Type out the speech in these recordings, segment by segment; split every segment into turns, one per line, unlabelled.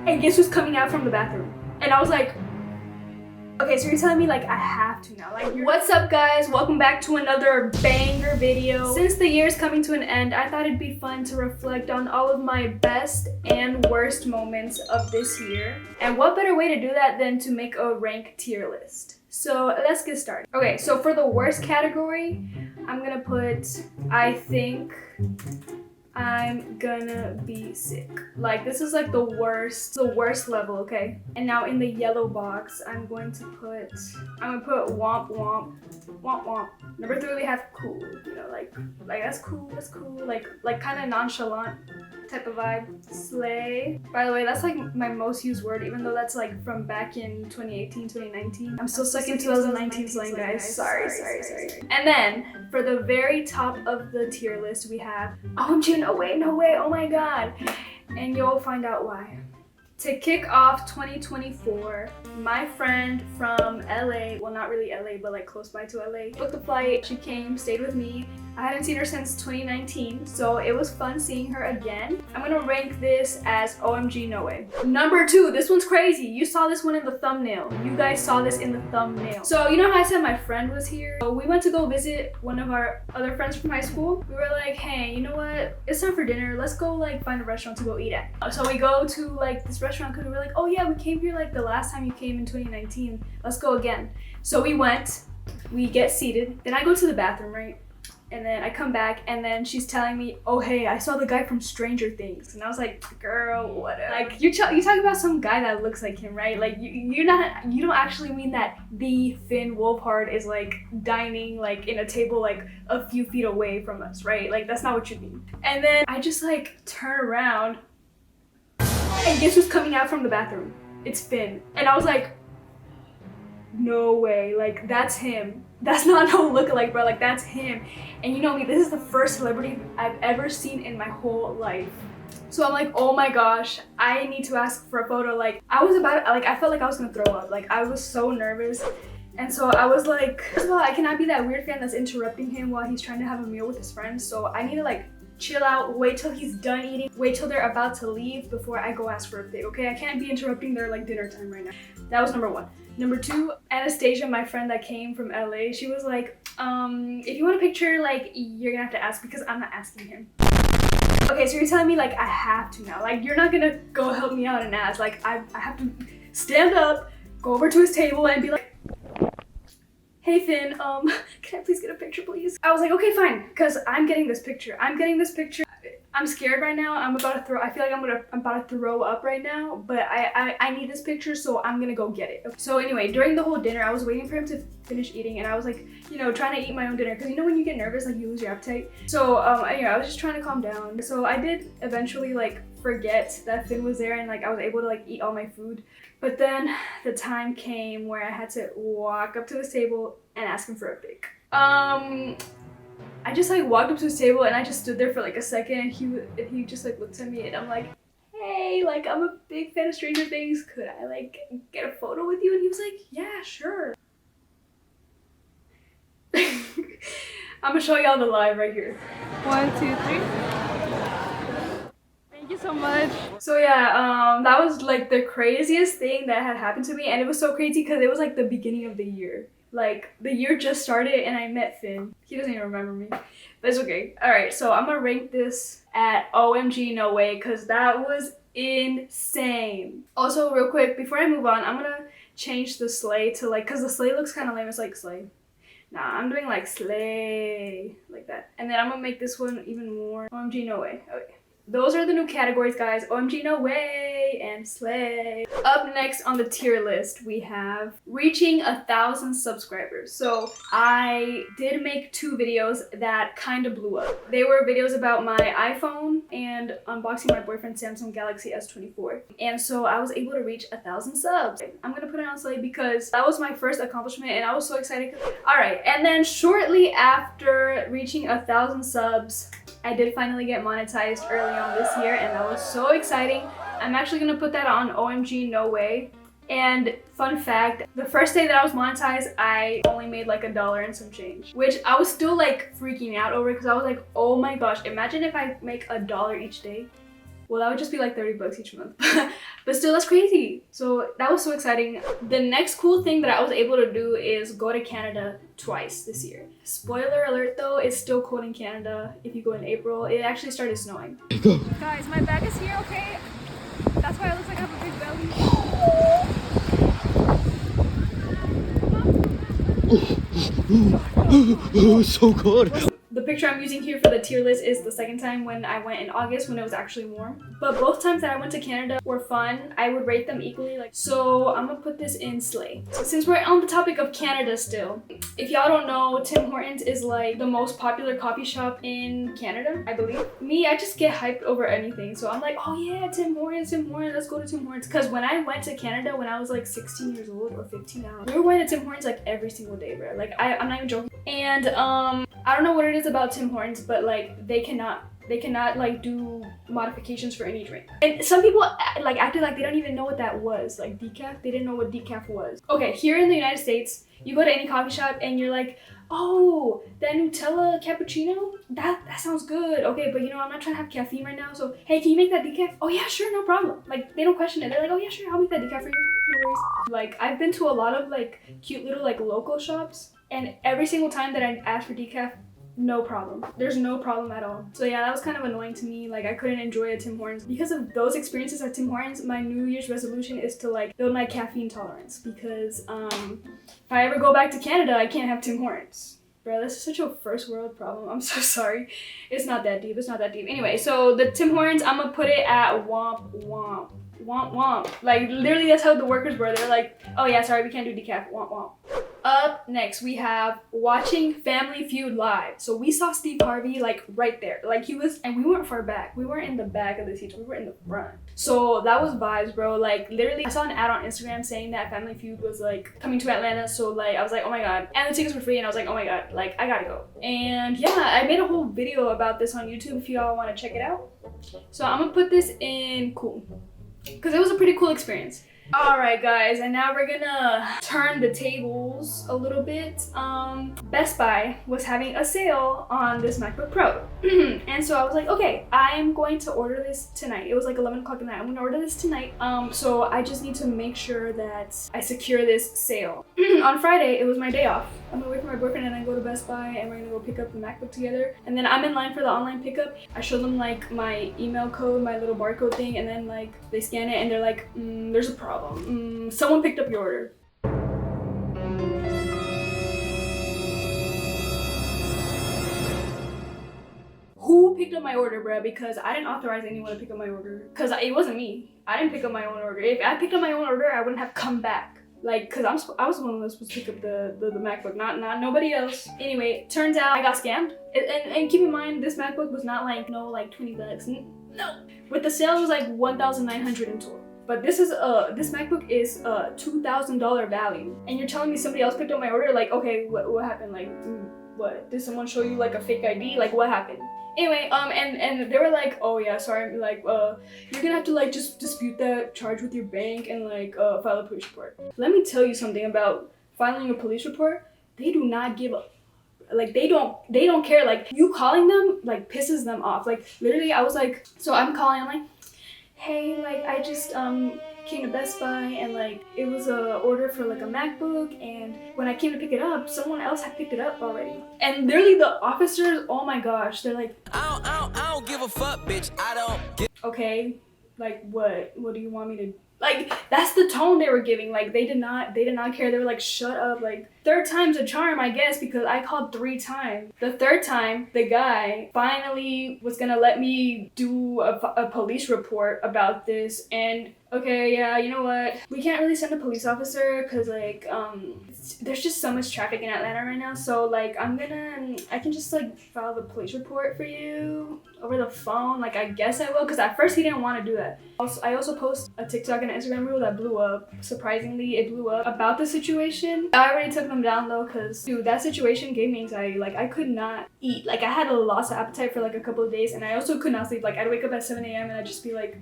and guess who's coming out from the bathroom? And I was like, okay, so you're telling me like I have to now. Like, what's up guys? Welcome back to another banger video. Since the year's coming to an end, I thought it'd be fun to reflect on all of my best and worst moments of this year. And what better way to do that than to make a rank tier list? So let's get started. Okay, so for the worst category, I'm gonna put, I think I'm gonna be sick. Like, this is like the worst level, okay? And now in the yellow box, I'm gonna put womp womp, womp womp. Number 3, we have cool, you know, like that's cool, like kind of nonchalant type of vibe. Slay. By the way, that's like my most used word, even though that's like from back in 2018, 2019. I'm still stuck in 2019 slang, guys. Sorry. And then for the very top of the tier list, we have OMG, no way, oh my god. And you'll find out why. To kick off 2024, my friend from LA, well not really LA, but like close by to LA, booked a flight. She came, stayed with me. I hadn't seen her since 2019, so it was fun seeing her again. I'm gonna rank this as OMG no way. Number 2, this one's crazy. You saw this one in the thumbnail. You guys saw this in the thumbnail. So you know how I said my friend was here? So we went to go visit one of our other friends from high school. We were like, hey, you know what? It's time for dinner. Let's go like find a restaurant to go eat at. So we go to like this restaurant because we were like, oh yeah, we came here like the last time you came in 2019. Let's go again. So we went, we get seated. Then I go to the bathroom, right? And then I come back and then she's telling me, oh hey, I saw the guy from Stranger Things. And I was like, girl, whatever. Like you talking about some guy that looks like him, right? Like you don't actually mean that the Finn Wolfhard is like dining like in a table like a few feet away from us, right? Like that's not what you mean. And then I just like turn around and guess who's coming out from the bathroom? It's Finn. And I was like, no way, like that's him. That's not no lookalike, bro, like that's him. And you know me, this is the first celebrity I've ever seen in my whole life. So I'm like, oh my gosh, I need to ask for a photo. Like I felt like I was gonna throw up. Like I was so nervous. And so I was like, first of all, I cannot be that weird fan that's interrupting him while he's trying to have a meal with his friends. So I need to like chill out, wait till he's done eating, wait till they're about to leave before I go ask for a pic, okay? I can't be interrupting their like dinner time right now. That was number 1. Number 2, Anastasia, my friend that came from LA, she was like, if you want a picture, like, you're gonna have to ask because I'm not asking him. Okay, so you're telling me like I have to now. Like you're not gonna go help me out and ask. Like I have to stand up, go over to his table and be like, hey Finn, can I please get a picture, please? I was like, okay, fine, because I'm getting this picture. I'm scared right now. I feel like I'm about to throw up right now, but I need this picture, so I'm gonna go get it. So anyway, during the whole dinner, I was waiting for him to finish eating, and I was like, you know, trying to eat my own dinner, because you know when you get nervous, like you lose your appetite. So I was just trying to calm down. So I did eventually like forget that Finn was there, and like I was able to like eat all my food. But then the time came where I had to walk up to his table and ask him for a pic. I just like walked up to his table and I just stood there for like a second, and he just like looked at me and I'm like, hey, like I'm a big fan of Stranger Things. Could I like get a photo with you? And he was like, yeah, sure. I'm gonna show y'all the live right here. 1, 2, 3. Thank you so much. So yeah, that was like the craziest thing that had happened to me, and it was so crazy because it was like the beginning of the year. Like the year just started and I met Finn. He doesn't even remember me, but it's okay. All right, so I'm gonna rank this at OMG no way because that was insane. Also, real quick before I move on, I'm gonna change the slay to like, because the slay looks kind of lame. It's like slay. Nah, I'm doing like slay like that, and then I'm gonna make this one even more OMG no way. Okay. Those are the new categories, guys. OMG no way and slay. Up next on the tier list, we have reaching 1,000 subscribers. So I did make 2 videos that kind of blew up. They were videos about my iPhone and unboxing my boyfriend's Samsung Galaxy S24. And so I was able to reach 1,000 subs. I'm gonna put it on slay because that was my first accomplishment and I was so excited. All right, and then shortly after reaching 1,000 subs, I did finally get monetized early on this year, and that was so exciting. I'm actually gonna put that on OMG no way. And fun fact, the first day that I was monetized, I only made like $1 and some change, which I was still like freaking out over because I was like, oh my gosh, imagine if I make $1 each day. Well, that would just be like 30 bucks each month. But still, that's crazy. So that was so exciting. The next cool thing that I was able to do is go to Canada twice this year. Spoiler alert though, it's still cold in Canada if you go in April. It actually started snowing. Go. Guys, my bag is here, okay? That's why it looks like I have a big belly.
Oh, so cold.
The picture I'm using here for the tier list is the second time when I went in August when it was actually warm. But both times that I went to Canada were fun. I would rate them equally. So I'm gonna put this in Slay. So since we're on the topic of Canada still, if y'all don't know, Tim Hortons is like the most popular coffee shop in Canada, I believe. Me, I just get hyped over anything. So I'm like, oh yeah, Tim Hortons, let's go to Tim Hortons. Because when I went to Canada when I was like 16 years old or 15 now, we were going to Tim Hortons like every single day, bro. Like I'm not even joking. And I don't know what it is about Tim Hortons, but like they cannot like do modifications for any drink. And some people like acted like they don't even know what that was, like decaf. They didn't know what decaf was. Okay, here in the United States, you go to any coffee shop and you're like, oh, that Nutella cappuccino, that sounds good. Okay, but you know, I'm not trying to have caffeine right now, so hey, can you make that decaf? Oh yeah, sure, no problem. Like they don't question it. They're like, oh yeah, sure, I'll make that decaf for you. No worries. Like I've been to a lot of like cute little like local shops, and every single time that I ask for decaf, no problem. There's no problem at all. So yeah, that was kind of annoying to me. Like I couldn't enjoy a Tim Hortons. Because of those experiences at Tim Hortons, my New Year's resolution is to like build my caffeine tolerance. Because if I ever go back to Canada, I can't have Tim Hortons. Bro, this is such a first world problem. I'm so sorry. It's not that deep. It's not that deep. Anyway, so the Tim Hortons, I'm gonna put it at womp womp. Womp womp. Like literally that's how the workers were. They're like, oh yeah, sorry, we can't do decaf. Womp womp. Up next, we have watching Family Feud live. So we saw Steve Harvey like right there. Like he was, and we weren't far back. We weren't in the back of the seats. We were in the front. So that was vibes, bro. Like literally, I saw an ad on Instagram saying that Family Feud was like coming to Atlanta. So like I was like, oh my god. And the tickets were free, and I was like, oh my god, like I gotta go. And yeah, I made a whole video about this on YouTube if y'all want to check it out. So I'm gonna put this in cool, because it was a pretty cool experience. Alright guys, and now we're gonna turn the tables a little bit. Best Buy was having a sale on this MacBook Pro. And so I was like, okay, I'm going to order this tonight. It was like 11 o'clock at night. I'm gonna order this tonight. So I just need to make sure that I secure this sale. On Friday, it was my day off. I'm gonna wait for my boyfriend and then go to Best Buy and we're gonna go pick up the MacBook together. And then I'm in line for the online pickup. I show them like my email code, my little barcode thing, and then like they scan it and they're like, there's a problem. Someone picked up your order. Who picked up my order, bruh? Because I didn't authorize anyone to pick up my order. Because it wasn't me. I didn't pick up my own order. If I picked up my own order, I wouldn't have come back. Like, cause I was the one that was supposed to pick up the MacBook, not nobody else. Anyway, turns out I got scammed. And keep in mind, this MacBook was not like, no, like 20 bucks. No. With the sale, it was like 1,900 in total. But this MacBook is a $2,000 value. And you're telling me somebody else picked up my order? Like, okay, what happened? Like, what? Did someone show you like a fake ID? Like, what happened? Anyway, and they were like, oh yeah, sorry, like, you're gonna have to like just dispute that charge with your bank and like file a police report. Let me tell you something about filing a police report. They do not give up. Like they don't care. Like you calling them like pisses them off. Like literally, I was like, so I'm calling, I'm like, hey, like I just came to Best Buy and like it was a order for like a MacBook, and when I came to pick it up, someone else had picked it up already. And literally the officers, oh my gosh, they're like, I don't give a fuck, bitch. I don't give. Okay, like what do you want me to? Like that's the tone they were giving. Like they did not care. They were like, shut up. Like third time's a charm, I guess, because I called 3 times. The third time, the guy finally was gonna let me do a police report about this. And okay, yeah, you know what? We can't really send a police officer because like there's just so much traffic in Atlanta right now. So like I can just like file the police report for you over the phone. Like I guess I will, because at first he didn't want to do that. I also post a TikTok and an Instagram reel that blew up. Surprisingly, it blew up about the situation. I already took them down though, because dude, that situation gave me anxiety. Like I could not eat. Like I had a loss of appetite for like a couple of days, and I also could not sleep. Like I'd wake up at 7 a.m. and I'd just be like,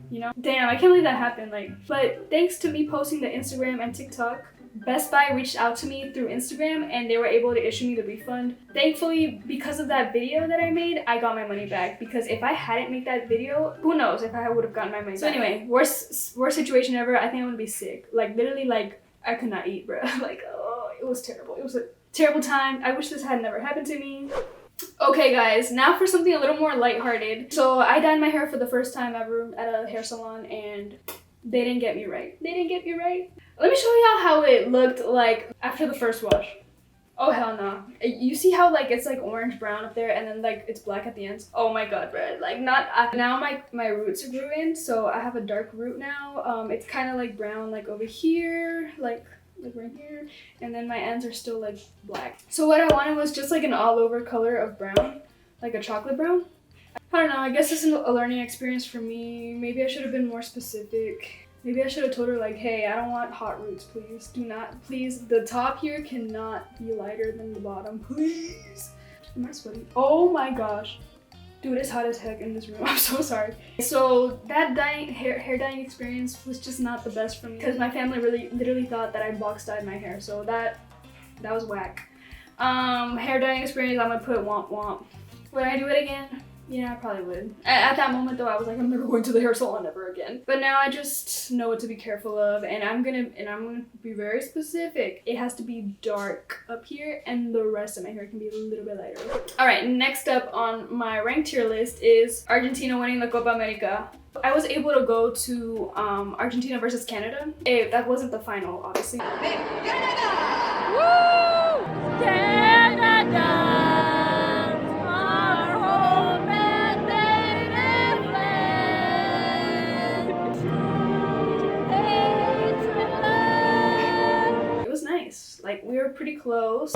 you know, damn, I can't believe that happened. Like, but thanks to me posting the Instagram and TikTok Best Buy reached out to me through Instagram and they were able to issue me the refund. Thankfully, because of that video that I made, I got my money back, because if I hadn't made that video, who knows if I would have gotten my money back. So anyway, worst situation ever. I think I'm gonna be sick. Like literally, like I could not eat, bro. Like, oh, it was terrible. It was a terrible time. I wish this had never happened to me. Okay guys, now for something a little more lighthearted. So I dyed my hair for the first time ever at a hair salon and they didn't get me right. They didn't get me right. Let me show y'all how it looked like after the first wash. Oh hell no. You see how like it's like orange brown up there and then like it's black at the ends? Oh my god, bro. Like now my roots grew in, so I have a dark root now. It's kind of like brown like over here, like right here, and then my ends are still like black. So what I wanted was just like an all over color of brown, like a chocolate brown. I don't know, I guess this is a learning experience for me. Maybe I should have been more specific. Maybe I should have told her like, hey, I don't want hot roots, please. Do not, please. The top here cannot be lighter than the bottom, please. Am I sweating? Oh my gosh. Dude, it's hot as heck in this room. I'm so sorry. So that hair dyeing experience was just not the best for me because my family literally thought that I box dyed my hair. So that was whack. Hair dyeing experience, I'm gonna put womp womp. Would I do it again? Yeah, I probably would. At that moment though, I was like, I'm never going to the hair salon ever again. But now I just know what to be careful of, and I'm gonna be very specific. It has to be dark up here, and the rest of my hair can be a little bit lighter. All right, next up on my ranked tier list is Argentina winning the Copa America. I was able to go to Argentina versus Canada. That wasn't the final, obviously.
Canada! Woo! Canada!
Like, we were pretty close.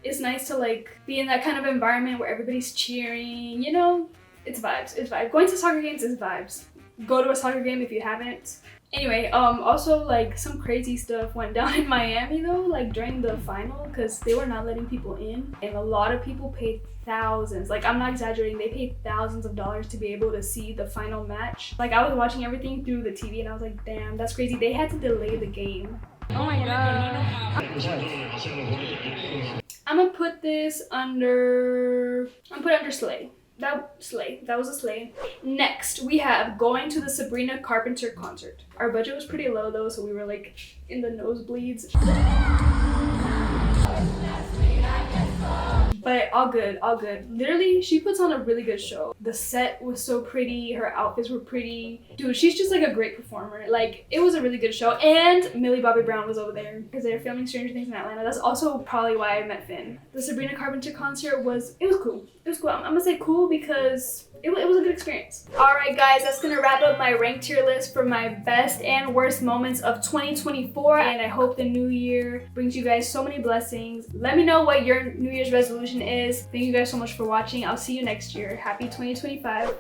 It's nice to like be in that kind of environment where everybody's cheering, you know? It's vibes, it's vibes. Going to soccer games is vibes. Go to a soccer game if you haven't. Anyway, also like some crazy stuff went down in Miami though, like during the final, because they were not letting people in, and a lot of people paid thousands, like I'm not exaggerating, they paid thousands of dollars to be able to see the final match. Like I was watching everything through the TV and I was like, damn, that's crazy. They had to delay the game. Oh my god. I'm gonna put this under, Slay. That was a slay. Next, we have going to the Sabrina Carpenter concert. Our budget was pretty low though, so we were like in the nosebleeds. But all good, all good. Literally, she puts on a really good show. The set was so pretty, her outfits were pretty. Dude, she's just like a great performer. Like, it was a really good show. And Millie Bobby Brown was over there because they're filming Stranger Things in Atlanta. That's also probably why I met Finn. The Sabrina Carpenter concert it was cool. It was cool. I'm gonna say cool because it was a good experience. Alright guys, that's gonna wrap up my ranked tier list for my best and worst moments of 2024, and I hope the new year brings you guys so many blessings. Let me know what your New Year's resolution is. Thank you guys so much for watching. I'll see you next year. Happy 2025.